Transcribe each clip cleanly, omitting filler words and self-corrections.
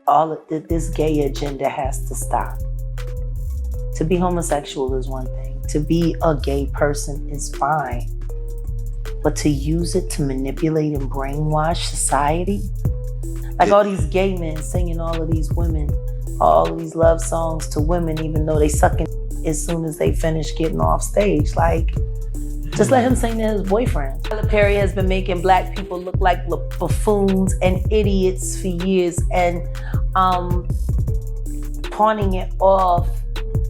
all of this gay agenda has to stop. To be homosexual is one thing. To be a gay person is fine. But to use it to manipulate and brainwash society? Like all these gay men singing all of these women, all of these love songs to women, even though they sucking as soon as they finish getting off stage. Like, just let him sing to his boyfriend. Tyler Perry has been making black people look like buffoons and idiots for years and pawning it off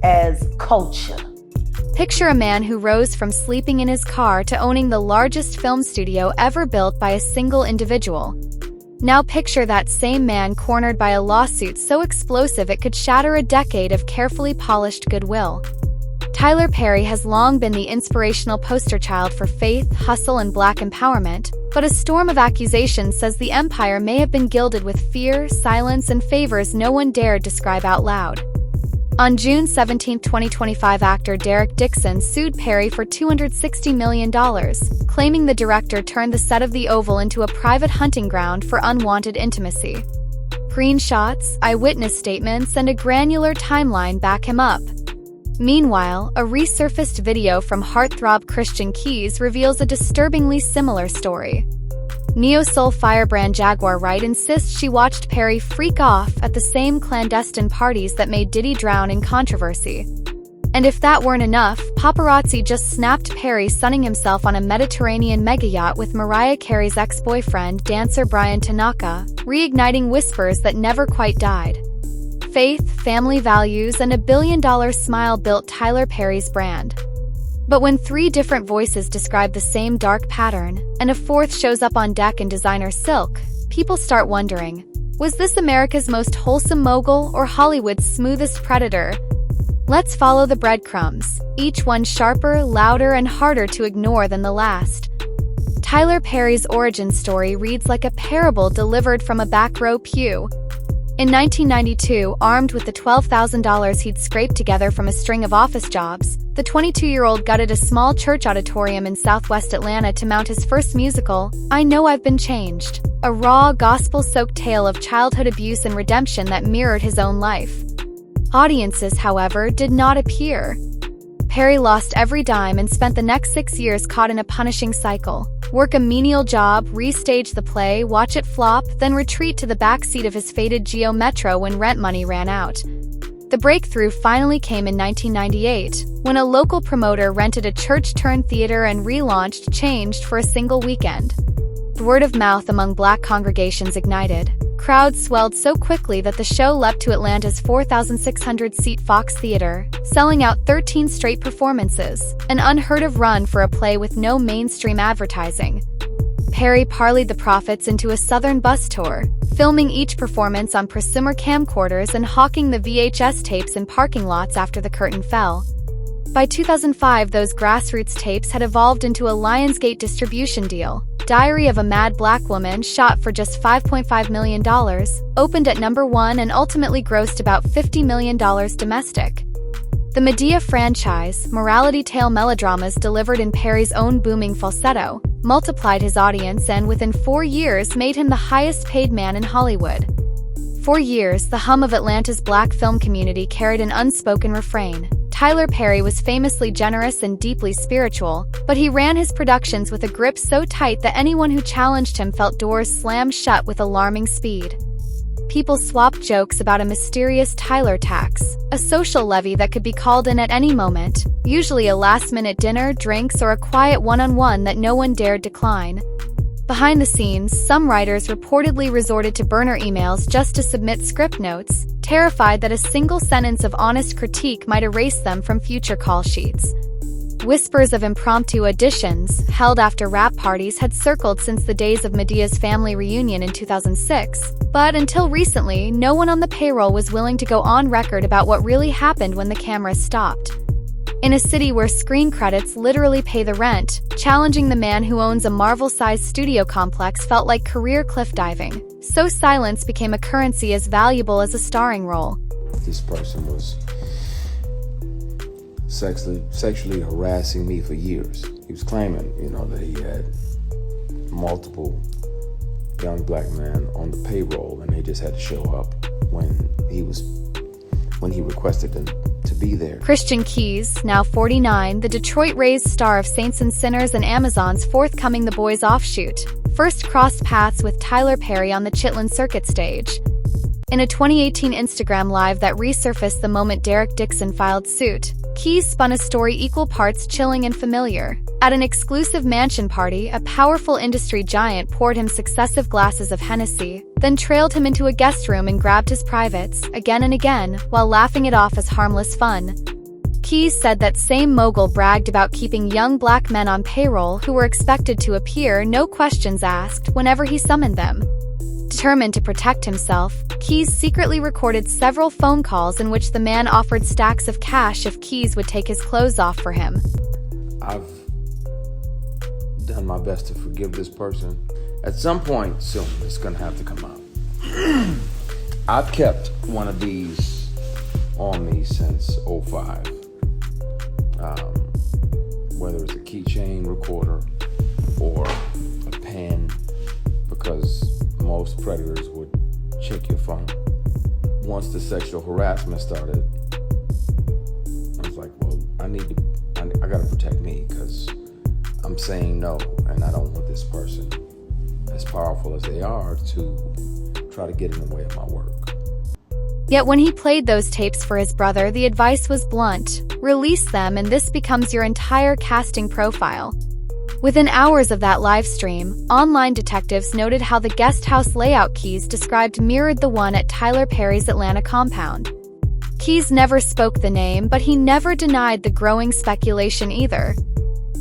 as culture. Picture a man who rose from sleeping in his car to owning the largest film studio ever built by a single individual. Now picture that same man cornered by a lawsuit so explosive it could shatter a decade of carefully polished goodwill. Tyler Perry has long been the inspirational poster child for faith, hustle, and black empowerment, but a storm of accusations says the empire may have been gilded with fear, silence, and favors no one dared describe out loud. On June 17, 2025, actor Derek Dixon sued Perry for $260 million, claiming the director turned the set of the Oval into a private hunting ground for unwanted intimacy. Green shots, eyewitness statements, and a granular timeline back him up. Meanwhile, a resurfaced video from heart-throb Christian Keys reveals a disturbingly similar story. Neo-soul firebrand Jaguar Wright insists she watched Perry freak off at the same clandestine parties that made Diddy drown in controversy. And if that weren't enough, paparazzi just snapped Perry sunning himself on a Mediterranean mega-yacht with Mariah Carey's ex-boyfriend, dancer Bryan Tanaka, reigniting whispers that never quite died. Faith, family values, and a billion-dollar smile built Tyler Perry's brand. But when three different voices describe the same dark pattern, and a fourth shows up on deck in designer silk, people start wondering, was this America's most wholesome mogul or Hollywood's smoothest predator? Let's follow the breadcrumbs, each one sharper, louder, and harder to ignore than the last. Tyler Perry's origin story reads like a parable delivered from a back row pew. In 1992, armed with the $12,000 he'd scraped together from a string of office jobs, the 22-year-old gutted a small church auditorium in southwest Atlanta to mount his first musical, I Know I've Been Changed, a raw, gospel-soaked tale of childhood abuse and redemption that mirrored his own life. Audiences, however, did not appear. Perry lost every dime and spent the next 6 years caught in a punishing cycle. Work a menial job, restage the play, watch it flop, then retreat to the backseat of his faded Geo Metro when rent money ran out. The breakthrough finally came in 1998, when a local promoter rented a church-turned-theater and relaunched Changed for a single weekend. Word of mouth among black congregations ignited. Crowds swelled so quickly that the show leapt to Atlanta's 4,600-seat Fox Theater, selling out 13 straight performances, an unheard-of run for a play with no mainstream advertising. Perry parlayed the profits into a southern bus tour, filming each performance on prosumer camcorders and hawking the VHS tapes in parking lots after the curtain fell. By 2005, those grassroots tapes had evolved into a Lionsgate distribution deal. Diary of a Mad Black Woman, shot for just $5.5 million, opened at #1 and ultimately grossed about $50 million domestic. The Medea franchise, morality tale melodramas delivered in Perry's own booming falsetto, multiplied his audience and within 4 years made him the highest-paid man in Hollywood. For years, the hum of Atlanta's black film community carried an unspoken refrain. Tyler Perry was famously generous and deeply spiritual, but he ran his productions with a grip so tight that anyone who challenged him felt doors slam shut with alarming speed. People swapped jokes about a mysterious Tyler tax, a social levy that could be called in at any moment, usually a last-minute dinner, drinks, or a quiet one-on-one that no one dared decline. Behind the scenes, some writers reportedly resorted to burner emails just to submit script notes, terrified that a single sentence of honest critique might erase them from future call sheets. Whispers of impromptu auditions, held after rap parties, had circled since the days of Medea's family reunion in 2006, but until recently, no one on the payroll was willing to go on record about what really happened when the cameras stopped. In a city where screen credits literally pay the rent, challenging the man who owns a Marvel-sized studio complex felt like career cliff diving, so silence became a currency as valuable as a starring role. This person was sexually harassing me for years. He was claiming, that he had multiple young black men on the payroll and they just had to show up when he requested them to be there. Christian Keys, now 49, the Detroit-raised star of Saints and Sinners and Amazon's forthcoming The Boys offshoot, first crossed paths with Tyler Perry on the Chitlin Circuit stage. In a 2018 Instagram Live that resurfaced the moment Derek Dixon filed suit, Keys spun a story equal parts chilling and familiar. At an exclusive mansion party, a powerful industry giant poured him successive glasses of Hennessy, then trailed him into a guest room and grabbed his privates, again and again, while laughing it off as harmless fun. Keys said that same mogul bragged about keeping young black men on payroll who were expected to appear, no questions asked, whenever he summoned them. Determined to protect himself, Keys secretly recorded several phone calls in which the man offered stacks of cash if Keys would take his clothes off for him. I've done my best to forgive this person. At some point soon, it's gonna have to come out. I've kept one of these on me since '05. Whether it's a keychain recorder or a pen, because most predators would check your phone. Once the sexual harassment started, I was like, well, I gotta protect me, because I'm saying no, and I don't want this person, as powerful as they are, to try to get in the way of my work. Yet when he played those tapes for his brother, the advice was blunt: release them and this becomes your entire casting profile. Within hours of that live stream, online detectives noted how the guest house layout Keys described mirrored the one at Tyler Perry's Atlanta compound. Keys never spoke the name, but he never denied the growing speculation either.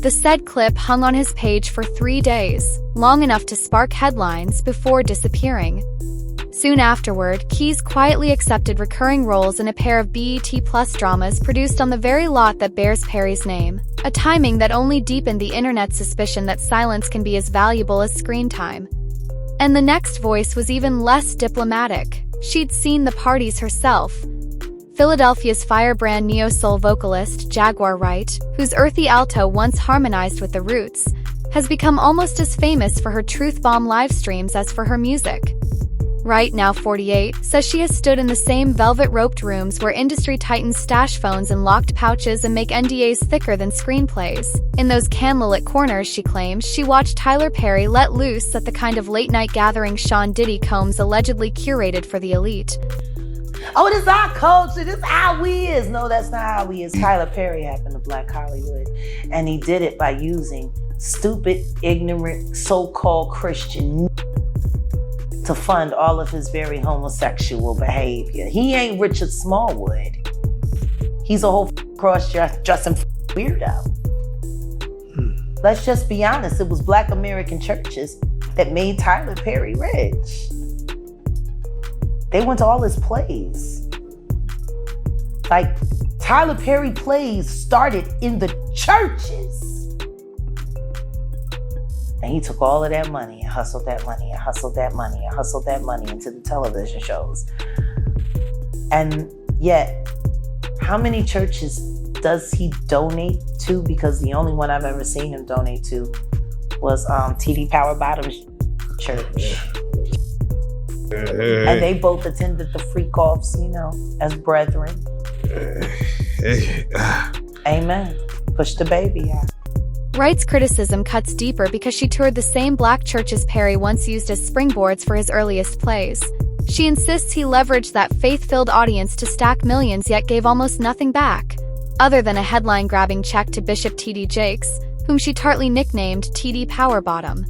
The said clip hung on his page for 3 days, long enough to spark headlines, before disappearing. Soon afterward, Keys quietly accepted recurring roles in a pair of BET Plus dramas produced on the very lot that bears Perry's name, a timing that only deepened the internet's suspicion that silence can be as valuable as screen time. And the next voice was even less diplomatic. She'd seen the parties herself. Philadelphia's firebrand neo-soul vocalist Jaguar Wright, whose earthy alto once harmonized with the Roots, has become almost as famous for her truth bomb live streams as for her music. Wright, now 48, says she has stood in the same velvet-roped rooms where industry titans stash phones in locked pouches and make NDAs thicker than screenplays. In those candlelit corners, she claims, she watched Tyler Perry let loose at the kind of late-night gathering Sean Diddy Combs allegedly curated for the elite. Oh, this is our culture, this is how we is. No, that's not how we is. Tyler Perry happened to Black Hollywood, and he did it by using stupid, ignorant, so-called Christian to fund all of his very homosexual behavior. He ain't Richard Smallwood. He's a whole cross-dressing weirdo. Let's just be honest, it was Black American churches that made Tyler Perry rich. They went to all his plays. Like, Tyler Perry plays started in the churches. And he took all of that money and hustled that money and hustled that money and hustled that money into the television shows. And yet, how many churches does he donate to? Because the only one I've ever seen him donate to was T.D. Power Bottom's church. And they both attended the freak-offs, as brethren. Amen. Push the baby out. Wright's criticism cuts deeper because she toured the same black churches Perry once used as springboards for his earliest plays. She insists he leveraged that faith-filled audience to stack millions, yet gave almost nothing back, other than a headline-grabbing check to Bishop T.D. Jakes, whom she tartly nicknamed T.D. Power Bottom.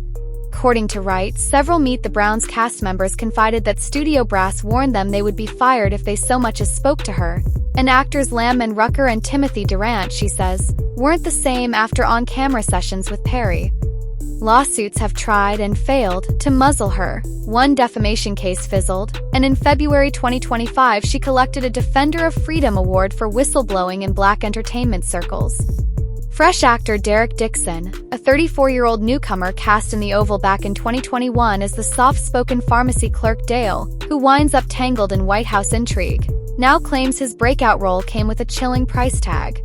According to Wright, several Meet the Browns cast members confided that studio brass warned them they would be fired if they so much as spoke to her. And actors Landman Rucker and Timothy Durant, she says, weren't the same after on-camera sessions with Perry. Lawsuits have tried and failed to muzzle her. One defamation case fizzled, and in February 2025 she collected a Defender of Freedom Award for whistleblowing in black entertainment circles. Fresh actor Derek Dixon, a 34-year-old newcomer cast in The Oval back in 2021 as the soft-spoken pharmacy clerk Dale, who winds up tangled in White House intrigue, now claims his breakout role came with a chilling price tag.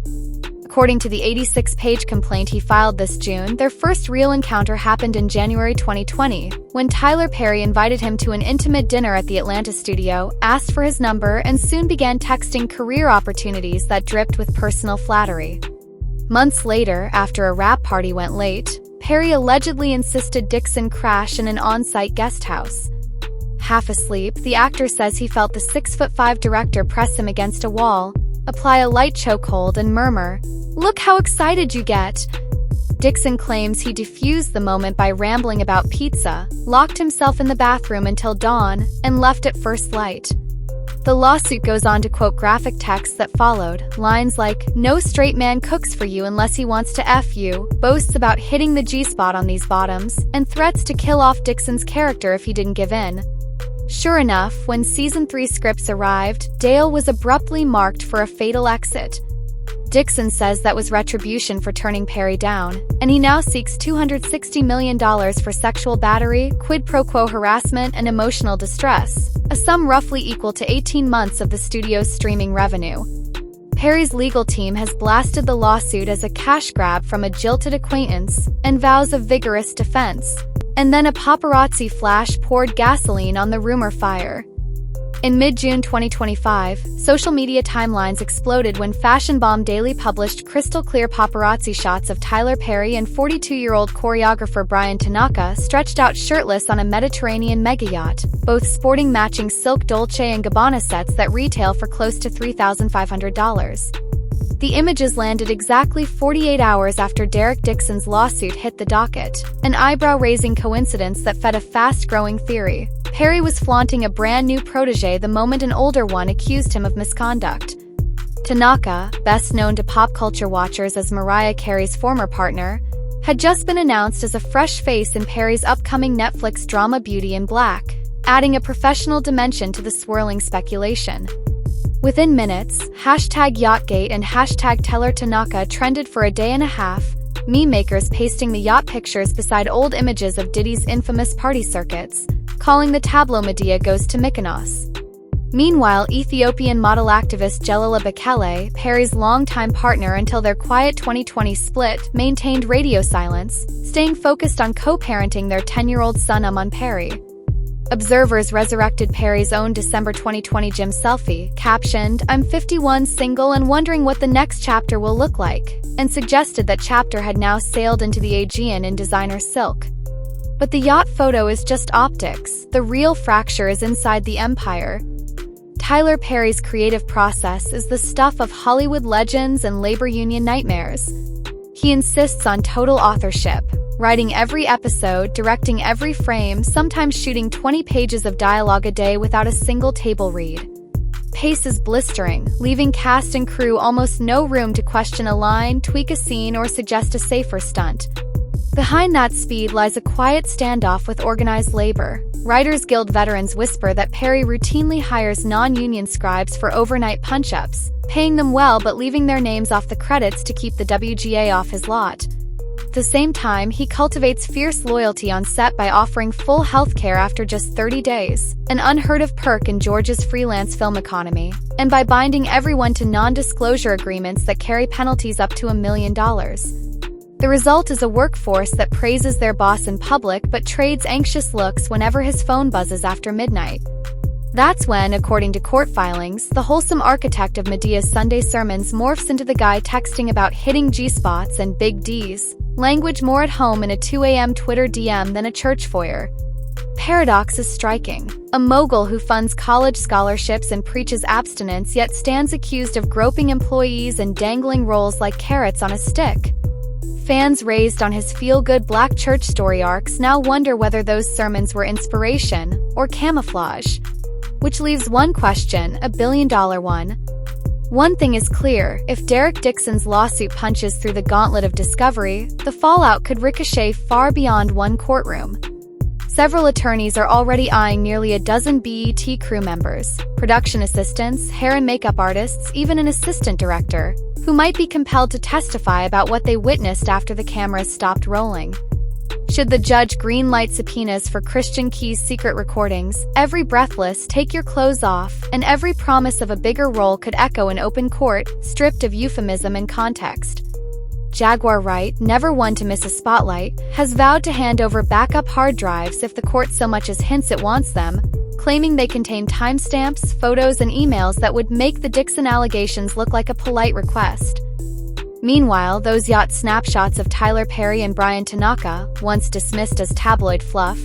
According to the 86-page complaint he filed this June, their first real encounter happened in January 2020, when Tyler Perry invited him to an intimate dinner at the Atlanta studio, asked for his number, and soon began texting career opportunities that dripped with personal flattery. Months later, after a wrap party went late, Perry allegedly insisted Dixon crash in an on-site guest house. Half asleep, the actor says he felt the 6'5" director press him against a wall, apply a light chokehold, and murmur, "Look how excited you get." Dixon claims he defused the moment by rambling about pizza, locked himself in the bathroom until dawn, and left at first light. The lawsuit goes on to quote graphic text that followed, lines like, "No straight man cooks for you unless he wants to F you," boasts about hitting the G-spot on these bottoms, and threats to kill off Dixon's character if he didn't give in. Sure enough, when Season 3 scripts arrived, Dale was abruptly marked for a fatal exit. Dixon says that was retribution for turning Perry down, and he now seeks $260 million for sexual battery, quid pro quo harassment, and emotional distress, a sum roughly equal to 18 months of the studio's streaming revenue. Perry's legal team has blasted the lawsuit as a cash grab from a jilted acquaintance, and vows a vigorous defense. And then a paparazzi flash poured gasoline on the rumor fire. In mid-June 2025, social media timelines exploded when Fashion Bomb Daily published crystal-clear paparazzi shots of Tyler Perry and 42-year-old choreographer Bryan Tanaka stretched out shirtless on a Mediterranean mega-yacht, both sporting matching silk Dolce & Gabbana sets that retail for close to $3,500. The images landed exactly 48 hours after Derek Dixon's lawsuit hit the docket, an eyebrow-raising coincidence that fed a fast-growing theory. Perry was flaunting a brand-new protege the moment an older one accused him of misconduct. Tanaka, best known to pop culture watchers as Mariah Carey's former partner, had just been announced as a fresh face in Perry's upcoming Netflix drama Beauty in Black, adding a professional dimension to the swirling speculation. Within minutes, #YachtGate and #TellerTanaka trended for a day and a half, meme makers pasting the yacht pictures beside old images of Diddy's infamous party circuits, calling the tableau Medea goes to Mykonos. Meanwhile, Ethiopian model activist Jelila Bekele, Perry's longtime partner until their quiet 2020 split, maintained radio silence, staying focused on co-parenting their 10-year-old son Amon Perry. Observers resurrected Perry's own December 2020 gym selfie, captioned, "I'm 51, single and wondering what the next chapter will look like," and suggested that chapter had now sailed into the Aegean in designer silk. But the yacht photo is just optics. The real fracture is inside the empire. Tyler Perry's creative process is the stuff of Hollywood legends and labor union nightmares. He insists on total authorship, writing every episode, directing every frame, sometimes shooting 20 pages of dialogue a day without a single table read. Pace is blistering, leaving cast and crew almost no room to question a line, tweak a scene, or suggest a safer stunt. Behind that speed lies a quiet standoff with organized labor. Writers Guild veterans whisper that Perry routinely hires non-union scribes for overnight punch-ups, paying them well but leaving their names off the credits to keep the WGA off his lot. At the same time, he cultivates fierce loyalty on set by offering full health care after just 30 days, an unheard-of perk in Georgia's freelance film economy, and by binding everyone to non-disclosure agreements that carry penalties up to $1 million. The result is a workforce that praises their boss in public but trades anxious looks whenever his phone buzzes after midnight. That's when, according to court filings, the wholesome architect of Medea's Sunday sermons morphs into the guy texting about hitting G-spots and big Ds, language more at home in a 2 a.m. Twitter DM than a church foyer. Paradox is striking. A mogul who funds college scholarships and preaches abstinence yet stands accused of groping employees and dangling roles like carrots on a stick. Fans raised on his feel-good black church story arcs now wonder whether those sermons were inspiration or camouflage. Which leaves one question, a billion-dollar one. One thing is clear, if Derek Dixon's lawsuit punches through the gauntlet of discovery, the fallout could ricochet far beyond one courtroom. Several attorneys are already eyeing nearly a dozen BET crew members, production assistants, hair and makeup artists, even an assistant director, who might be compelled to testify about what they witnessed after the cameras stopped rolling. Should the judge greenlight subpoenas for Christian Key's secret recordings, every breathless "take your clothes off" and every promise of a bigger role could echo in open court, stripped of euphemism and context. Jaguar Wright, never one to miss a spotlight, has vowed to hand over backup hard drives if the court so much as hints it wants them, claiming they contain timestamps, photos, and emails that would make the Dixon allegations look like a polite request. Meanwhile, those yacht snapshots of Tyler Perry and Bryan Tanaka, once dismissed as tabloid fluff,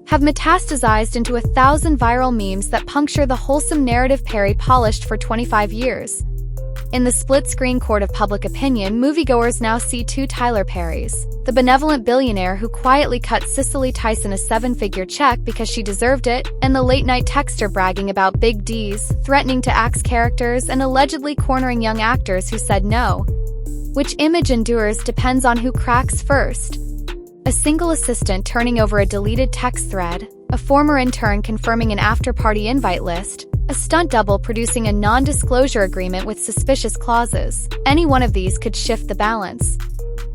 have metastasized into 1,000 viral memes that puncture the wholesome narrative Perry polished for 25 years. In the split-screen court of public opinion, moviegoers now see two Tyler Perrys: the benevolent billionaire who quietly cut Cicely Tyson a 7-figure check because she deserved it, and the late-night texter bragging about big D's, threatening to axe characters, and allegedly cornering young actors who said no. Which image endures depends on who cracks first. A single assistant turning over a deleted text thread, a former intern confirming an after-party invite list, a stunt double producing a non-disclosure agreement with suspicious clauses. Any one of these could shift the balance.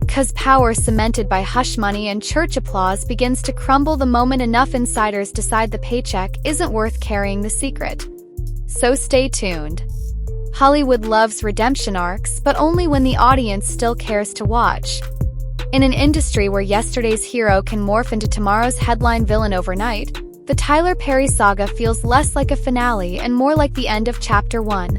'Cause power cemented by hush money and church applause begins to crumble the moment enough insiders decide the paycheck isn't worth carrying the secret. So stay tuned. Hollywood loves redemption arcs, but only when the audience still cares to watch. In an industry where yesterday's hero can morph into tomorrow's headline villain overnight, the Tyler Perry saga feels less like a finale and more like the end of Chapter 1.